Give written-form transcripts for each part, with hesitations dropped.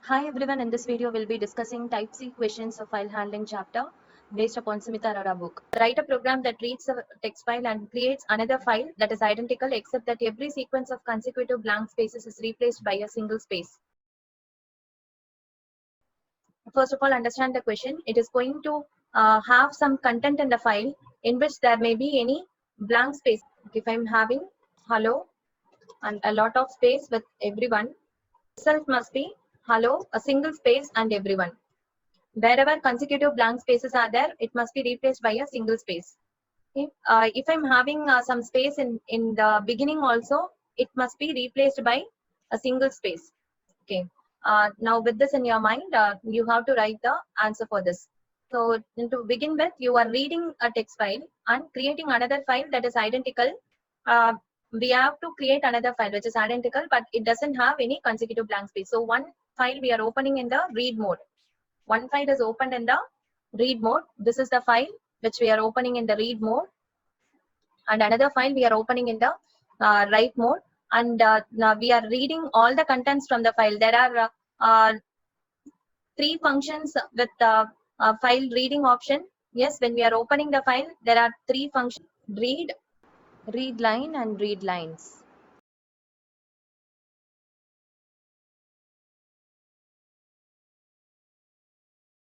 Hi everyone, in this video we'll be discussing type C questions of file handling chapter based upon Smita Arora book. Write a program that reads a text file and creates another file that is identical except that every sequence of consecutive blank spaces is replaced by a single space. First of all, understand the question. It is going to have some content in the file in which there may be any blank space. If I'm having hello and a lot of space with everyone, itself must be hello, a single space and everyone. Wherever consecutive blank spaces are there, it must be replaced by a single space. Okay? If I'm having some space in the beginning also, it must be replaced by a single space. Okay. Now with this in your mind, you have to write the answer for this. So to begin with, you are reading a text file and creating another file that is identical. We have to create another file which is identical, but it doesn't have any consecutive blank space. So one file we are opening in the read mode. One file is opened in the read mode. This is the file which we are opening in the read mode, and another file we are opening in the write mode, and now we are reading all the contents from the file. There are three functions with the file reading option. Yes, when we are opening the file, there are three functions: read, read line, and read lines.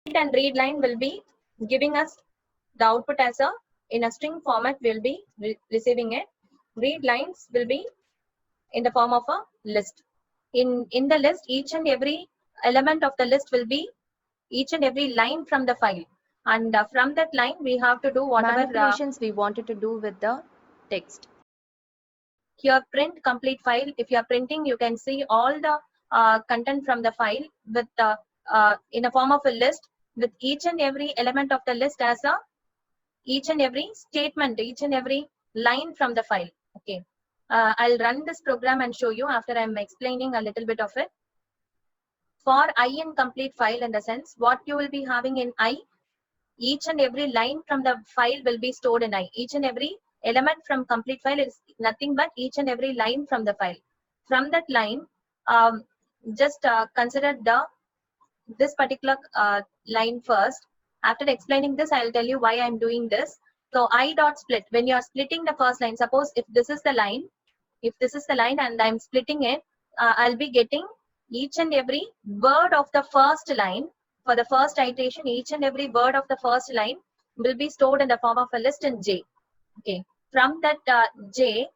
Read and read line will be giving us the output as a in a string format. We'll be receiving it. Read lines will be in the form of a list. In the list, each and every element of the list will be each and every line from the file, and from that line we have to do whatever manipulations we wanted to do with the text. Here, print complete file. If you are printing, you can see all the content from the file with in a form of a list, with each and every element of the list as a each and every statement, each and every line from the file. Okay. I'll run this program and show you after I'm explaining a little bit of it. For I in complete file, in the sense, what you will be having in I, each and every line from the file will be stored in I. Each and every element from complete file is nothing but each and every line from the file. From that line, just consider this particular line first. After explaining this, I'll tell you why I'm doing this. So I dot split, when you are splitting the first line, suppose if this is the line, and I'm splitting it, I'll be getting each and every word of the first line. For the first iteration, each and every word of the first line will be stored in the form of a list in J. Okay. From that J,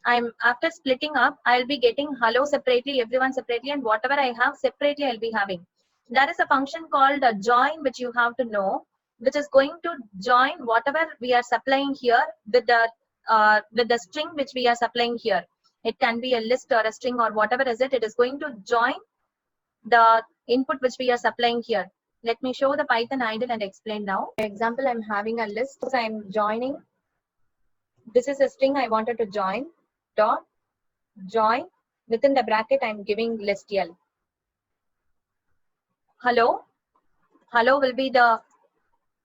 I'm after splitting up, I'll be getting hello separately, everyone separately, and whatever I have separately, I'll be having. There is a function called a join, which you have to know, which is going to join whatever we are supplying here with the string which we are supplying here. It can be a list or a string or whatever is it. It is going to join the input which we are supplying here. Let me show the Python idle and explain now. For example, I'm having a list. So I'm joining. This is a string I wanted to join. Dot join, within the bracket I'm giving list L. Hello will be the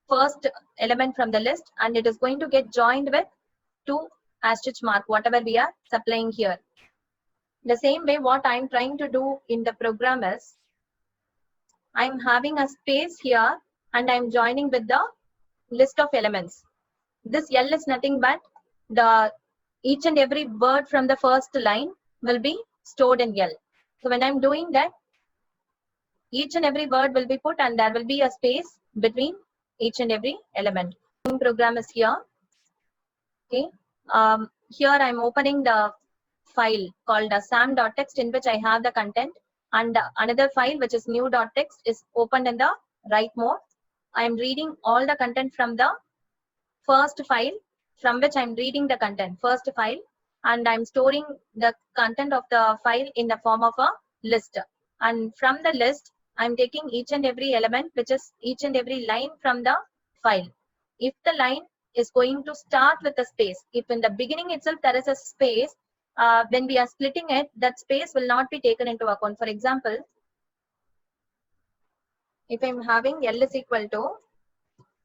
first element from the list, and it is going to get joined with 2 asterisk mark, whatever we are supplying here. The same way, what I'm trying to do in the program is, I'm having a space here and I'm joining with the list of elements. This L is nothing but the each and every word from the first line will be stored in L. So when I'm doing that, each and every word will be put and there will be a space between each and every element. Program is here. Okay. Here I'm opening the file called sam.txt, in which I have the content, and another file which is new.txt is opened in the write mode. I am reading all the content from the first file from which I'm reading the content, first file, and I'm storing the content of the file in the form of a list. And from the list, I'm taking each and every element, which is each and every line from the file. If the line is going to start with a space, if in the beginning itself there is a space, when we are splitting it, that space will not be taken into account. For example, if I'm having L is equal to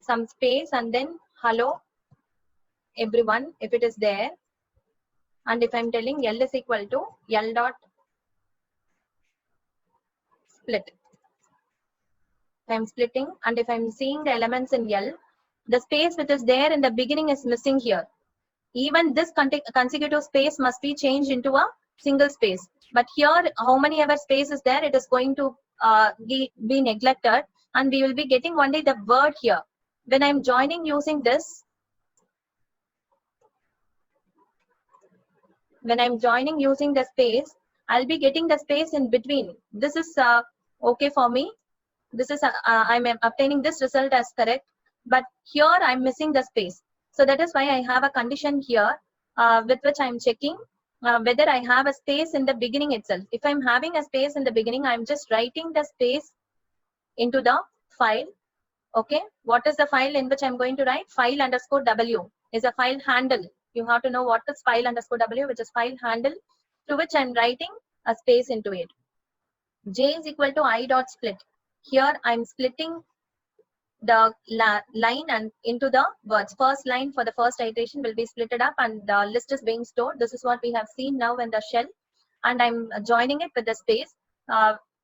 some space and then hello everyone, if it is there, and if I'm telling L is equal to L dot split, I'm splitting, and if I'm seeing the elements in L, the space which is there in the beginning is missing here. Even this consecutive space must be changed into a single space. But here, how many ever space is there, it is going to be neglected, and we will be getting only the word here. When I'm joining using this, when I'm joining using the space, I'll be getting the space in between. This is okay for me. This is I'm obtaining this result as correct, but here I'm missing the space. So that is why I have a condition here with which I'm checking whether I have a space in the beginning itself. If I'm having a space in the beginning, I'm just writing the space into the file. Okay, what is the file in which I'm going to write? File underscore W is a file handle. You have to know what is file underscore W, which is file handle, through which I'm writing a space into it. J is equal to I dot split. Here I'm splitting the line and into the words. First line for the first iteration will be splitted up and the list is being stored. This is what we have seen now in the shell, and I'm joining it with the space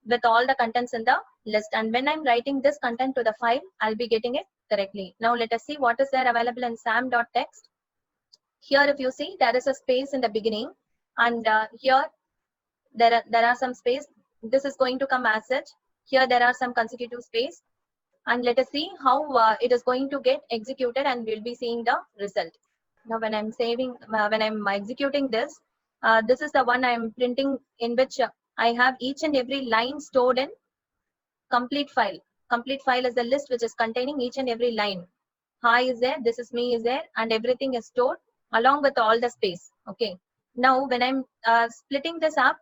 with all the contents in the list. And when I'm writing this content to the file, I'll be getting it correctly. Now let us see what is there available in sam.txt. Here, if you see, there is a space in the beginning, and here there are some space. This is going to come as such. Here there are some consecutive space, and let us see how it is going to get executed, and we'll be seeing the result. Now when I'm when I'm executing this, this is the one I'm printing, in which I have each and every line stored in complete file. Complete file is the list which is containing each and every line. Hi is there, this is me is there, and everything is stored along with all the space. Okay. Now when I'm splitting this up,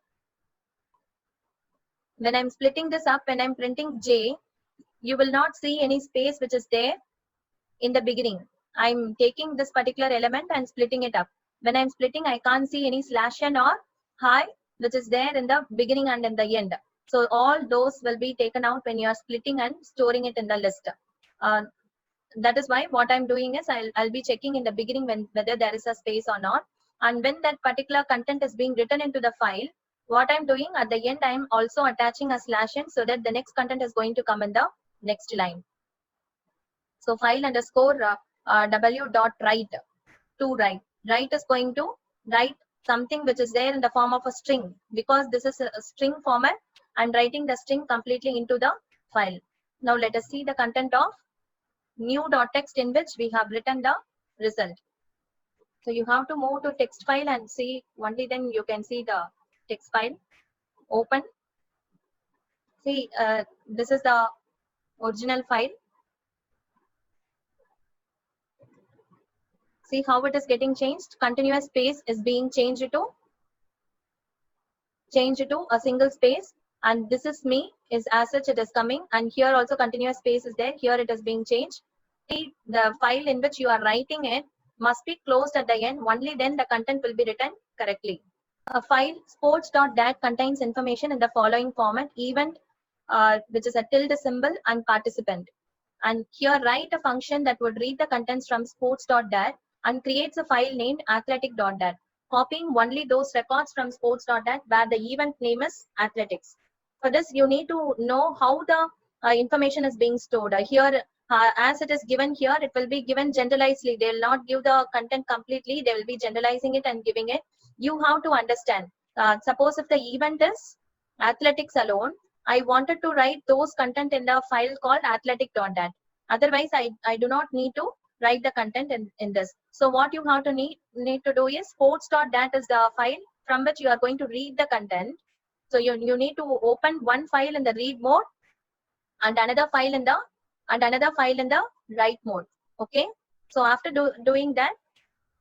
when I'm printing J, you will not see any space which is there in the beginning. I'm taking this particular element and splitting it up. When I'm splitting, I can't see any /n or hi which is there in the beginning and in the end. So all those will be taken out when you are splitting and storing it in the list. That is why what I'm doing is I'll be checking in the beginning whether there is a space or not. And when that particular content is being written into the file, what I'm doing at the end, I'm also attaching a /n so that the next content is going to come in the next line. So file underscore W dot write to write. Write is going to write something which is there in the form of a string. Because this is a string format, I'm writing the string completely into the file. Now let us see the content of new.txt, in which we have written the result. So you have to move to text file and see, only then you can see the text file. Open. See, this is the original file. See how it is getting changed. Continuous space is being changed to a single space, and this is me is as such it is coming, and here also continuous space is there. Here it is being changed. See, the file in which you are writing it must be closed at the end. Only then the content will be written correctly. A file sports.dat contains information in the following format: event, which is a tilde symbol, and participant. And here write a function that would read the contents from sports.dat and creates a file named athletic.dat, copying only those records from sports.dat where the event name is athletics. For this, you need to know how the information is being stored. Here, as it is given here, it will be given generalizedly. They will not give the content completely. They will be generalizing it and giving it. You have to understand. Suppose if the event is athletics alone, I wanted to write those content in the file called athletic.dat. Otherwise, I do not need to write the content in this. So what you have to need to do is sports.dat is the file from which you are going to read the content. So you need to open one file in the read mode and another file in the write mode. Okay. So after doing that,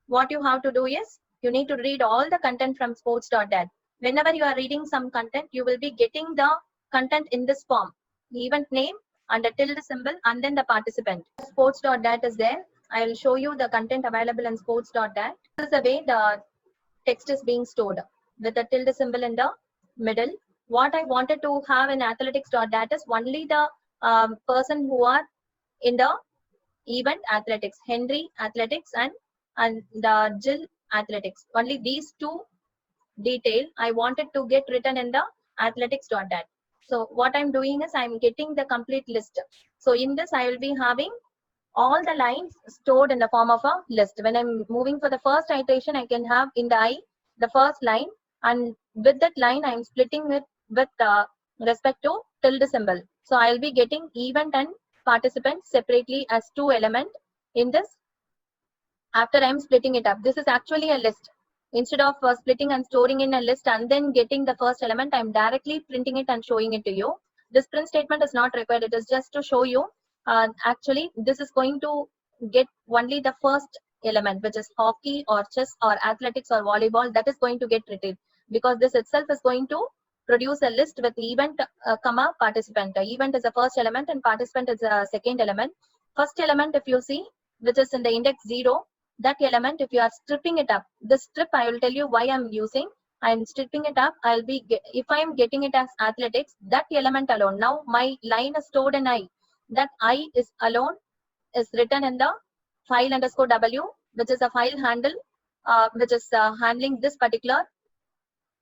what you have to do is you need to read all the content from sports.dat. Whenever you are reading some content, you will be getting the content in this form: event name and a tilde symbol and then the participant. Sports.dat is there. I will show you the content available in sports.dat. This is the way the text is being stored with a tilde symbol in the middle. What I wanted to have in athletics.dat is only the person who are in the event athletics: Henry athletics and the Jill athletics. Only these two detail I wanted to get written in the athletics.dat. So what I'm doing is I'm getting the complete list. So in this, I will be having all the lines stored in the form of a list. When I'm moving for the first iteration, I can have in the I the first line, and with that line, I'm splitting it with respect to tilde symbol. So I'll be getting event and participant separately as two elements in this. After I'm splitting it up, this is actually a list. Instead of splitting and storing in a list and then getting the first element, I'm directly printing it and showing it to you. This print statement is not required. It is just to show you. Actually, this is going to get only the first element, which is hockey or chess or athletics or volleyball. That is going to get retrieved, because this itself is going to produce a list with event, comma, participant. Event is the first element and participant is the second element. First element, if you see, which is in the index 0, that element, if you are stripping it up, the strip, I will tell you why I'm using. I'm stripping it up. If I'm getting it as athletics, that element alone. Now my line is stored in I. That I is alone is written in the file underscore W, which is a file handle, which is handling this particular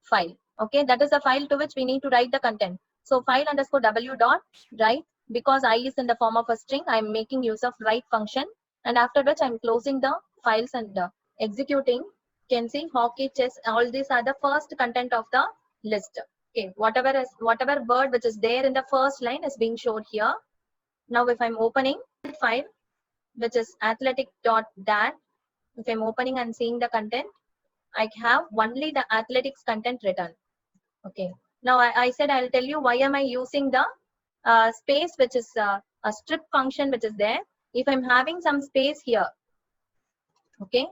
file. Okay, that is a file to which we need to write the content. So file underscore W dot write, because I is in the form of a string, I'm making use of write function, and after which I'm closing the files and executing. Can see hockey, chess, all these are the first content of the list. Okay, whatever word which is there in the first line is being showed here. Now if I'm opening the file, which is athletic dot dat, if I'm opening and seeing the content, I have only the athletics content written. Okay. Now I said I'll tell you why am I using the space, which is a strip function which is there. If I'm having some space here, okay,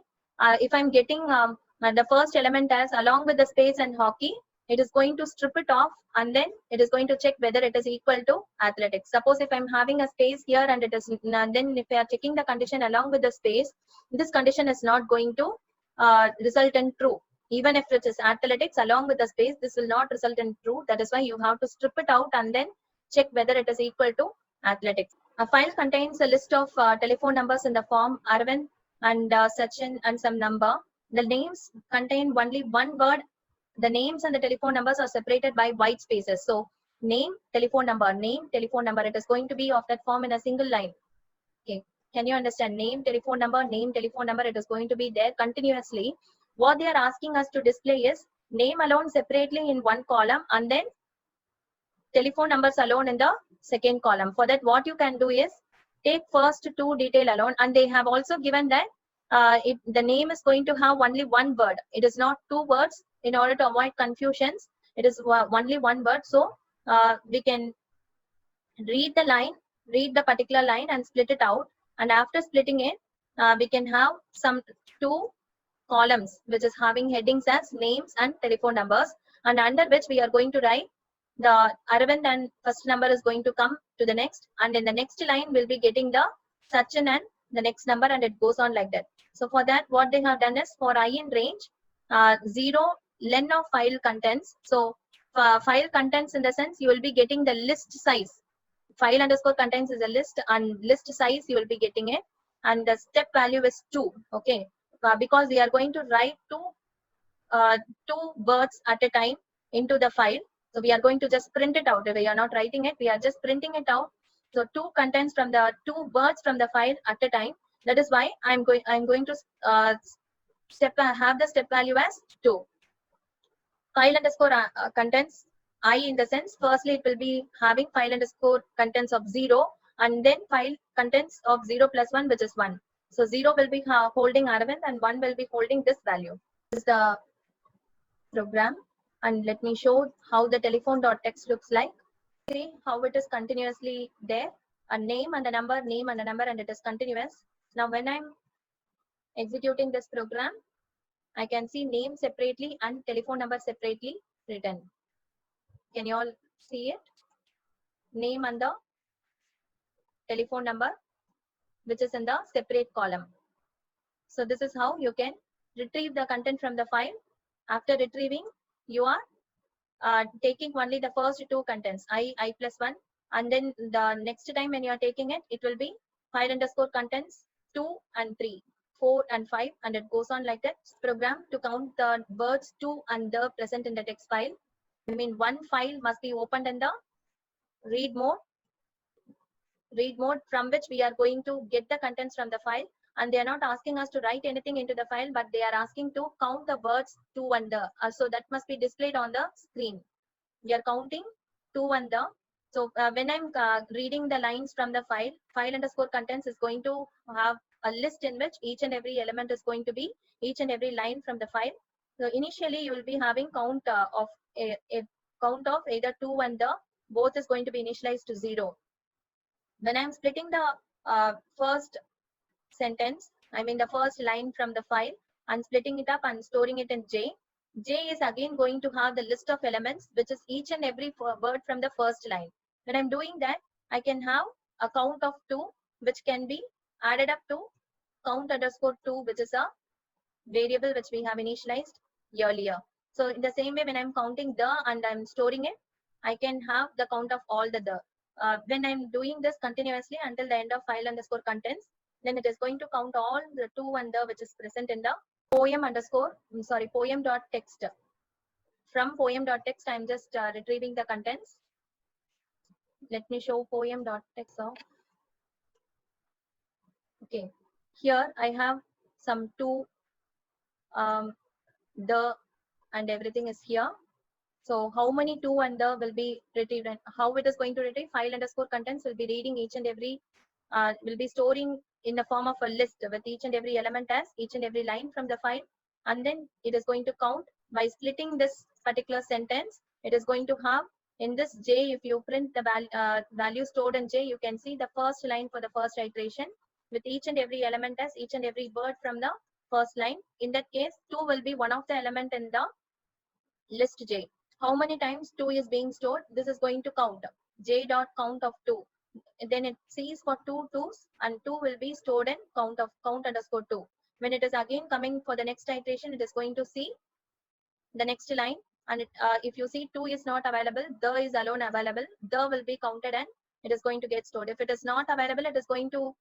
if I'm getting the first element as along with the space and hockey, it is going to strip it off and then it is going to check whether it is equal to athletics. Suppose if I'm having a space here and it is, and then if we are checking the condition along with the space, this condition is not going to result in true. Even if it is athletics along with the space, this will not result in true. That is why you have to strip it out and then check whether it is equal to athletics. A file contains a list of telephone numbers in the form Arvind and Sachin and some number. The names contain only one word. The names and the telephone numbers are separated by white spaces. So name, telephone number, it is going to be of that form in a single line. Okay. Can you understand? Name, telephone number, it is going to be there continuously. What they are asking us to display is name alone separately in one column and then telephone numbers alone in the second column. For that, what you can do is take first two detail alone, and they have also given that the name is going to have only one word. It is not two words. In order to avoid confusions, it is only one word. So we can read the particular line and split it out. And after splitting it, we can have some two columns which is having headings as names and telephone numbers, and under which we are going to write the Arvind and first number is going to come to the next, and in the next line we'll be getting the Sachin and the next number, and it goes on like that. So for that, what they have done is for I in range 0 len of file contents. So file contents, in the sense you will be getting the list size. File underscore contents is a list, and list size you will be getting it, and the step value is 2. Okay, because we are going to write two words at a time into the file. So we are going to just print it out. We are not writing it, we are just printing it out. So two contents from the two words from the file at a time. That is why I'm going to have the step value as 2. File underscore contents I, in the sense, firstly it will be having file underscore contents of 0, and then file contents of 0 plus 1, which is 1. So 0 will be holding Arvind and 1 will be holding this value. This is the program, and let me show how the telephone.txt looks like. See how it is continuously there, a name and a number, and it is continuous. Now when I'm executing this program, I can see name separately and telephone number separately written. Can you all see it? Name and the telephone number, which is in the separate column. So this is how you can retrieve the content from the file. After retrieving, you are taking only the first two contents, I plus 1, and then the next time when you are taking it, it will be file underscore contents 2 and 3, 4 and 5, and it goes on like that. Program to count the words 2 and the present in the text file. I mean, one file must be opened in the read mode from which we are going to get the contents from the file, and they are not asking us to write anything into the file, but they are asking to count the words to and the. So that must be displayed on the screen. We are counting to and the. So when I'm reading the lines from the file underscore contents is going to have a list in which each and every element is going to be each and every line from the file. So initially you will be having count of a count of either to and the, both is going to be initialized to 0. When I'm splitting the first sentence, I mean the first line from the file, and splitting it up and storing it in J. J is again going to have the list of elements, which is each and every word from the first line. When I'm doing that, I can have a count of 2, which can be added up to count underscore 2, which is a variable which we have initialized earlier. So in the same way, when I'm counting the and I'm storing it, I can have the count of all the. When I'm doing this continuously until the end of file underscore contents, then it is going to count all the to and the which is present in the poem.text. From poem.text, I'm just retrieving the contents. Let me show poem.text. So, okay, here I have some to, the, and everything is here. So how many to and the will be retrieved, and how it is going to retrieve? File underscore contents will be reading each and every, will be storing in the form of a list with each and every element as each and every line from the file. And then it is going to count by splitting this particular sentence. It is going to have in this J, if you print the value stored in J, you can see the first line for the first iteration with each and every element as each and every word from the first line. In that case, 2 will be one of the element in the list J. How many times 2 is being stored? This is going to count J dot count of 2. Then it sees for 2 2s, and 2 will be stored in count underscore 2. When it is again coming for the next iteration, it is going to see the next line, and if you see 2 is not available, the is alone available, the will be counted and it is going to get stored. If it is not available, it is going to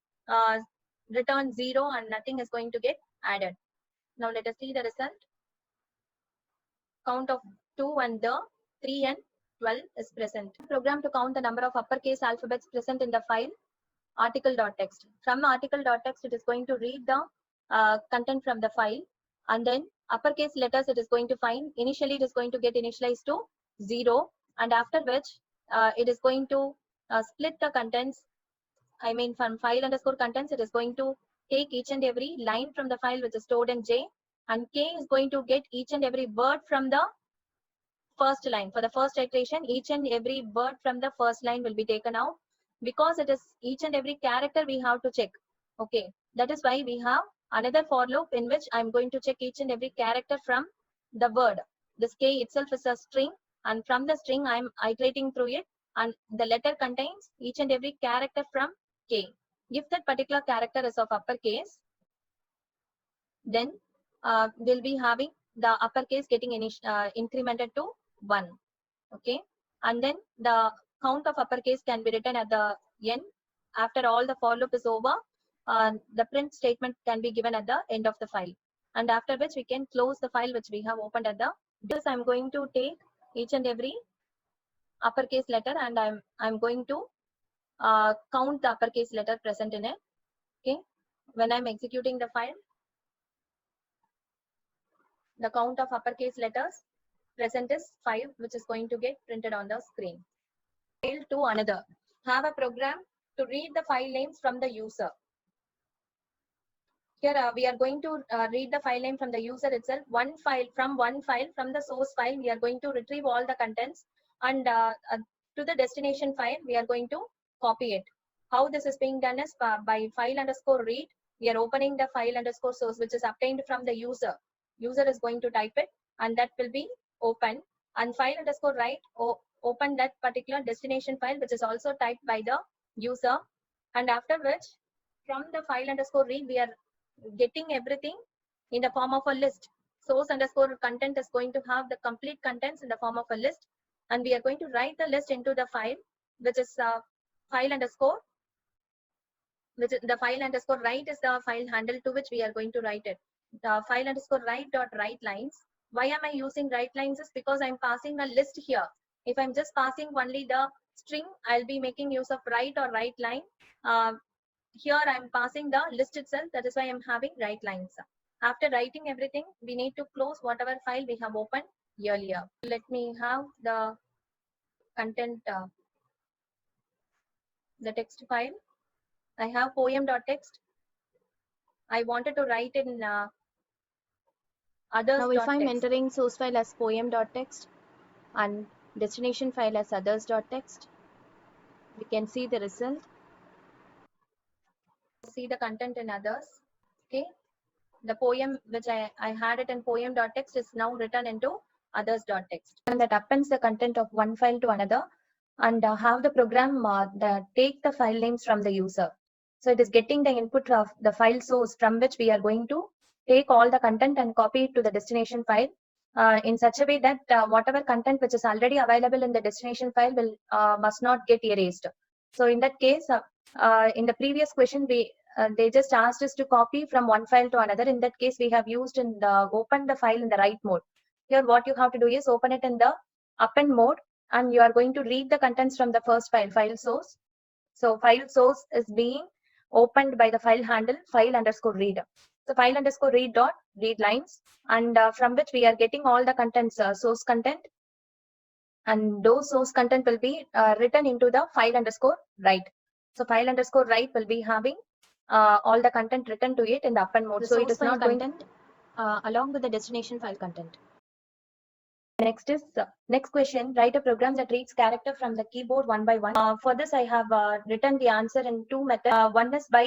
return 0 and nothing is going to get added. Now let us see the result. Count of 2 and the 3 and 12 is present. Program to count the number of uppercase alphabets present in the file article.txt. From article.txt, it is going to read the content from the file, and then uppercase letters it is going to find. Initially, it is going to get initialized to 0, and after which it is going to split the contents. I mean, from file underscore contents, it is going to take each and every line from the file which is stored in J, and K is going to get each and every word from the first line. For the first iteration, each and every word from the first line will be taken out, because it is each and every character we have to check. Okay, that is why we have another for loop in which I'm going to check each and every character from the word. This K itself is a string, and from the string I'm iterating through it, and the letter contains each and every character from K. If that particular character is of uppercase, then we'll be having the uppercase getting incremented to 1. Okay, and then the count of uppercase can be written at the end. After all the for loop is over, the print statement can be given at the end of the file, and after which we can close the file which we have opened at the. This I'm going to take each and every uppercase letter, and I'm going to count the uppercase letter present in it. Okay, when I'm executing the file, the count of uppercase letters present is 5, which is going to get printed on the screen. File to another. Have a program to read the file names from the user. Here we are going to read the file name from the user itself. One file from the source file, we are going to retrieve all the contents, and to the destination file, we are going to copy it. How this is being done is by file underscore read. We are opening the file underscore source, which is obtained from the user. User is going to type it, and that will be open. And file underscore write, open that particular destination file, which is also typed by the user. And after which, from the file underscore read, we are getting everything in the form of a list. Source underscore content is going to have the complete contents in the form of a list, and we are going to write the list into the file, which is file underscore, which is the file underscore write is the file handle to which we are going to write it. The file underscore write dot write lines. Why am I using write lines? Is because I'm passing a list here. If I'm just passing only the string, I'll be making use of write or write line. Here I'm passing the list itself. That is why I'm having write lines. After writing everything, we need to close whatever file we have opened earlier. Let me have the content, the text file. I have poem.txt. I wanted to write in others. Now if I'm entering source file as poem.txt and destination file as others.txt, we can see the result. See the content in others. Okay. The poem which I had it in poem.txt is now written into others.txt. And that appends the content of one file to another and have the program take the file names from the user. So it is getting the input of the file source from which we are going to take all the content and copy it to the destination file in such a way that whatever content which is already available in the destination file will must not get erased. So in that case, in the previous question, they just asked us to copy from one file to another. In that case, we have used in the open the file in the write mode. Here, what you have to do is open it in the append mode, and you are going to read the contents from the first file source. So file source is being opened by the file handle file_read. So file_read dot read lines, and from which we are getting all the contents, source content, and those source content will be written into the file_write. So file_write will be having all the content written to it in the append mode. The so it is not content along with the destination file content. Next is next question. Write a program that reads character from the keyboard one by one. For this, I have written the answer in two methods. One is by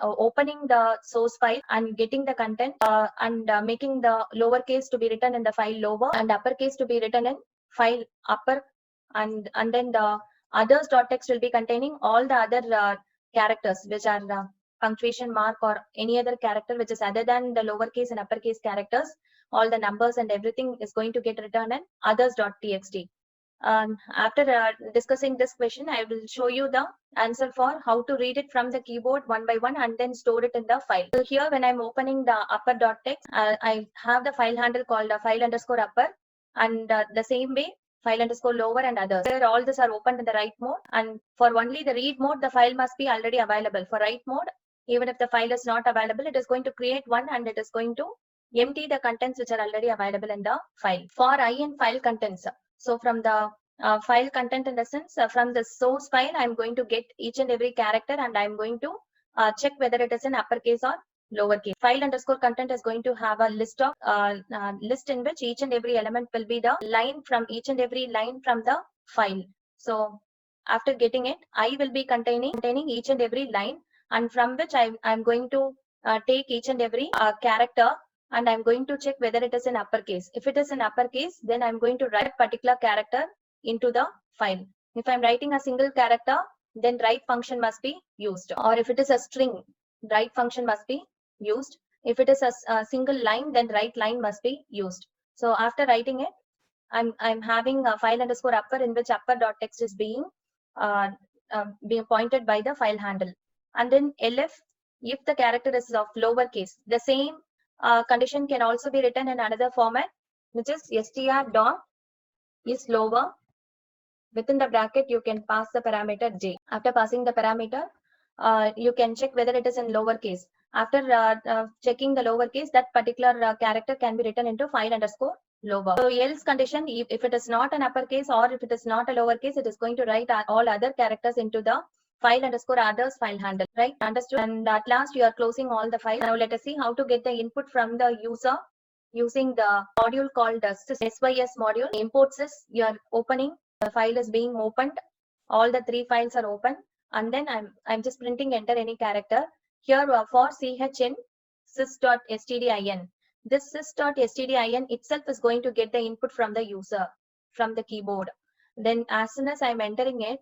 opening the source file and getting the content and making the lowercase to be written in the file lower and uppercase to be written in file upper, and then the others.txt will be containing all the other characters which are punctuation mark or any other character which is other than the lowercase and uppercase characters. All the numbers and everything is going to get written in others.txt. After discussing this question, I will show you the answer for how to read it from the keyboard one by one and then store it in the file. So here, when I'm opening the upper.txt, I have the file handle called file_upper, and the same way file_lower and others. Where all these are opened in the write mode, and for only the read mode, the file must be already available. For write mode, even if the file is not available, it is going to create one and it is going to empty the contents which are already available in the file. For I in file contents, so from the file content, in the sense from the source file, I'm going to get each and every character and I'm going to check whether it is in uppercase or lowercase. File_content is going to have a list of list in which each and every element will be the line from each and every line from the file. So after getting it, I will be containing each and every line, and from which I'm going to take each and every character, and I'm going to check whether it is in uppercase. If it is in uppercase, then I'm going to write a particular character into the file. If I'm writing a single character, then write function must be used. Or if it is a string, write function must be used. If it is a single line, then write line must be used. So after writing it, I'm having a file_upper in which upper.txt is being pointed by the file handle. And then elif, if the character is of lowercase, the same condition can also be written in another format, which is str dot is lower. Within the bracket, you can pass the parameter j. After passing the parameter, you can check whether it is in lowercase. After checking the lowercase, that particular character can be written into file_lower. So else condition, if it is not an uppercase or if it is not a lowercase, it is going to write all other characters into the file_others file handle, right? Understood? And at last, you are closing all the files. Now let us see how to get the input from the user using the module called SYS module. Import sys, you are opening, the file is being opened. All the three files are open, and then I'm just printing enter any character. Here for chin sys.stdin. This sys.stdin itself is going to get the input from the user from the keyboard. Then as soon as I'm entering it,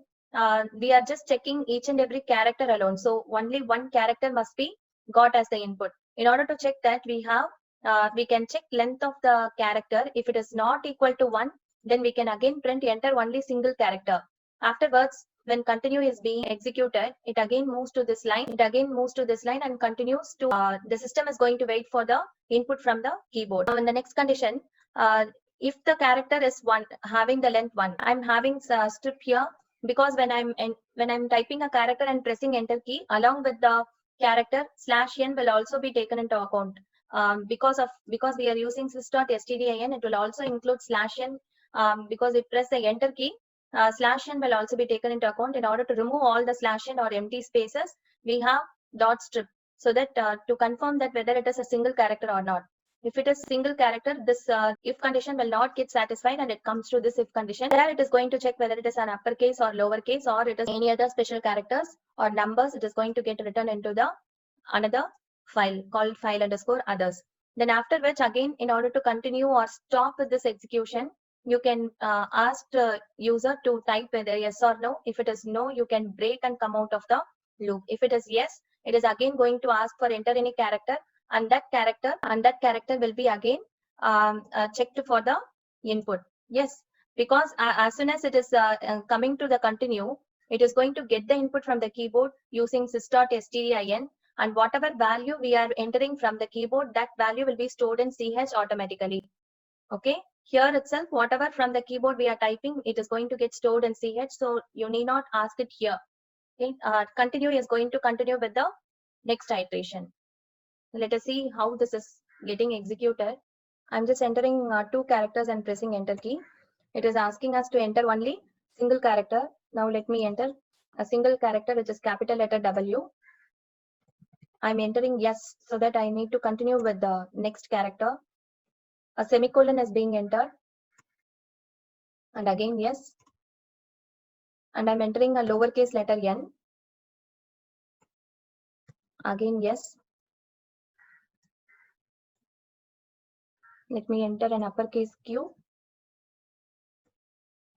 we are just checking each and every character alone. So only one character must be got as the input. In order to check that, we can check length of the character. If it is not equal to 1, then we can again print enter only single character. Afterwards, when continue is being executed, it again moves to this line. And continues to, the system is going to wait for the input from the keyboard. Now in the next condition, if the character is 1, having the length 1, I'm having strip here because when I'm typing a character and pressing enter key, along with the character /n will also be taken into account. Because we are using sys.stdin, it will also include /n, because if press the enter key, /n will also be taken into account. In order to remove all the /n or empty spaces, we have dot strip, so that to confirm that whether it is a single character or not. If it is single character, this if condition will not get satisfied, and it comes to this if condition. There it is going to check whether it is an uppercase or lowercase, or it is any other special characters or numbers. It is going to get written into the another file called file_others. Then after which, again, in order to continue or stop with this execution, you can ask the user to type whether yes or no. If it is no, you can break and come out of the loop. If it is yes, it is again going to ask for enter any character, and that character will be again checked for the input. Yes, because as soon as it is coming to the continue, it is going to get the input from the keyboard using sys.stdin, and whatever value we are entering from the keyboard, that value will be stored in ch automatically. Okay, here itself, whatever from the keyboard we are typing, it is going to get stored in ch, so you need not ask it here. Okay, continue is going to continue with the next iteration. Let us see how this is getting executed. I'm just entering 2 characters and pressing enter key. It is asking us to enter only single character. Now let me enter a single character, which is capital letter W. I'm entering yes, so that I need to continue with the next character. A semicolon is being entered, and again yes. And I'm entering a lowercase letter n. Again yes. Let me enter an uppercase Q.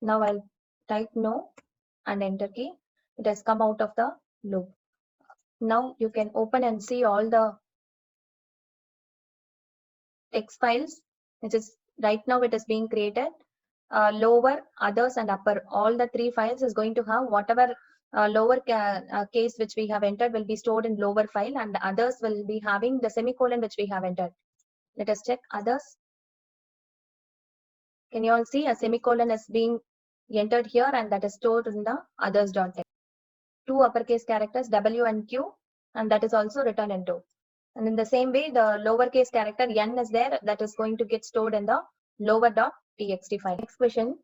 Now I'll type no and enter key. It has come out of the loop. Now you can open and see all the text files, which is right now it is being created. Lower, others, and upper, all the 3 files is going to have whatever lower case which we have entered will be stored in lower file, and the others will be having the semicolon which we have entered. Let us check others. Can you all see a semicolon is being entered here, and that is stored in the others.text. 2 uppercase characters W and Q, and that is also written into. And in the same way, the lowercase character n is there, that is going to get stored in the lower.txt file. Next question.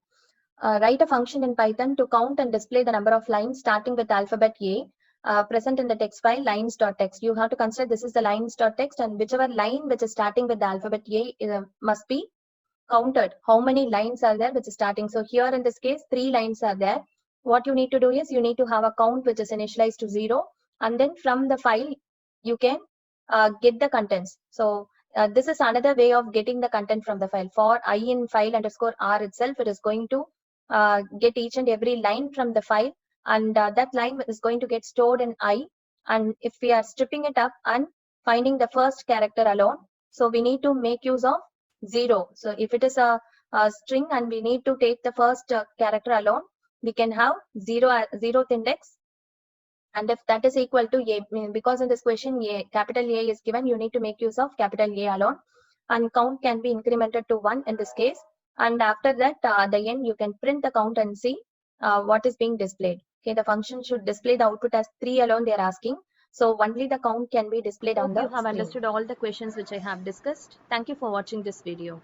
Write a function in Python to count and display the number of lines starting with alphabet A present in the text file lines.txt. You have to consider this is the lines.txt, and whichever line which is starting with the alphabet A must be counted. How many lines are there which is starting? So here in this case, 3 lines are there. What you need to do is you need to have a count which is initialized to 0, and then from the file you can get the contents. So this is another way of getting the content from the file. For I in file_r itself, it is going to get each and every line from the file, and that line is going to get stored in I. And if we are stripping it up and finding the first character alone, so we need to make use of 0. So if it is a string and we need to take the first character alone, we can have 0th index. And if that is equal to A, because in this question capital A is given, you need to make use of capital A alone, and count can be incremented to 1 in this case. And after that, the end, you can print the count and see what is being displayed. Okay, the function should display the output as 3 alone, they are asking. So only the count can be displayed on the Hope you have screen. understood all the questions which I have discussed. Thank you for watching this video.